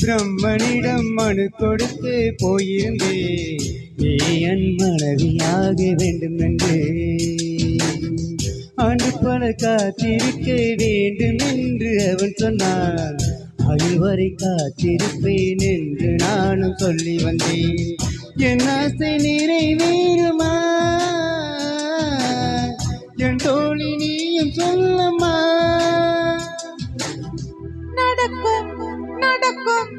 பிரம்மனிடம் மனு கொடுத்து போயிருந்தே நீ என் மனைவியாக வேண்டும் என்று ஆண்டு பல காத்திருக்க வேண்டும் என்று அவன் சொன்னான். ஆயுள் வரை காத்திருப்பேன் என்று நானும் சொல்லி வந்தேன். என் ஆசை நிறைவேறுமா என் தோழி நீயும் சொல்லம்மா. நடக்கும் நடக்கும்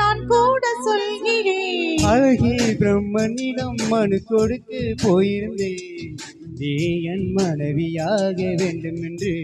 நான் கூட சொல்கிறேன். அழகே பிரம்மனிடம் மனு கொடுக்க போயிருந்தேன் நீ என் மனைவியாக வேண்டும் என்று.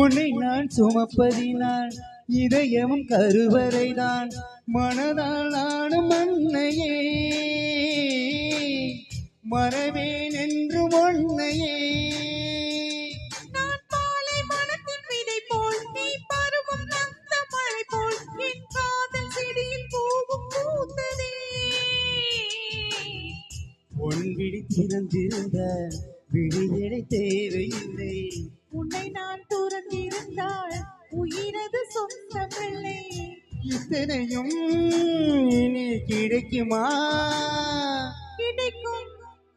உன்னை நான் சுமப்பதினால் இதயமும் கருவறைதான் மனதால் நானும் மண்ணையே மறவேன் என்று ஒன்னையே. நான் பாலை மனத்தின் விதை போல் நீ பருவம் நந்த மழை போல் என் காதல் செடியில் பூவும் பூத்ததே. உன் விழி திறந்திருந்த விழிகளை தேவையில்லை. உன்னை நான் துறந்திருந்தால் உயிரது சொந்தமில்லை. இத்தனையும் இனி கிடைக்குமா? கிடைக்கும்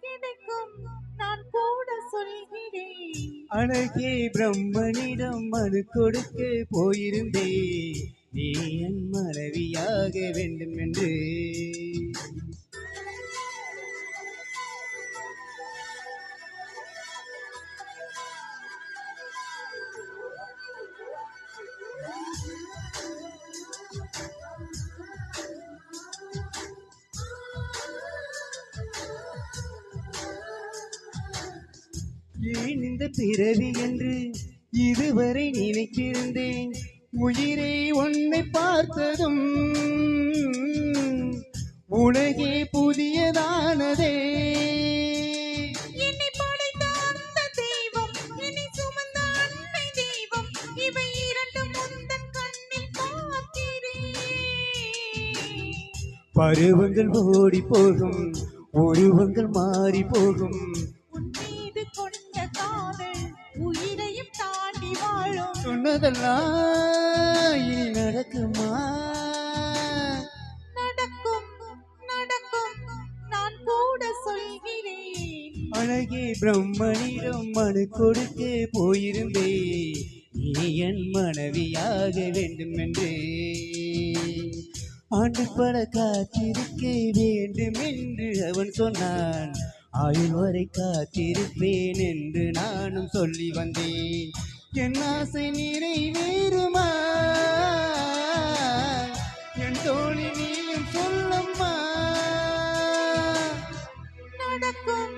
கிடைக்கும் நான் கூட சொல்கிறேன். அழகே பிரம்மனிடம் மனு கொடுக்க போயிருந்தே நீ என் மனைவியாக வேண்டும் என்று. ஏன் இந்த பிறவி என்று இதுவரை நினைத்திருந்தேன். உயிரை உன்னை பார்த்ததும் உலகே புதியதானதே. என்னை படைத்த அந்த தெய்வம் என்னை சுமந்த அன்னை தெய்வம் இவை இரண்டும் முந்தன் கண்ணில் பார்க்கிறேன். பருவங்கள் ஓடி போகும் உருவங்கள் மாறி போகும். உன் மீது கொண்ட காதல் உயிரையும் தாண்டி வாழும். சொன்னதெல்லாம் இனி நடக்குமா? நடக்கும் நடக்கும் நான் கூட சொல்கிறேன். அழகே பிரம்மனிடம் மனு கொடுக்க போயிருந்தே நீ என் மனைவியாக வேண்டும் என்று. ஆண்டு பல காத்திருக்க வேண்டும் என்று அவன் சொன்னான். ஆயுள் வரை காத்திருப்பேன் என்று நானும் சொல்லி வந்தேன். என் ஆசை நிறைவேறுமா என் தோழி நீயும் சொல்லம்மா. நடக்கும்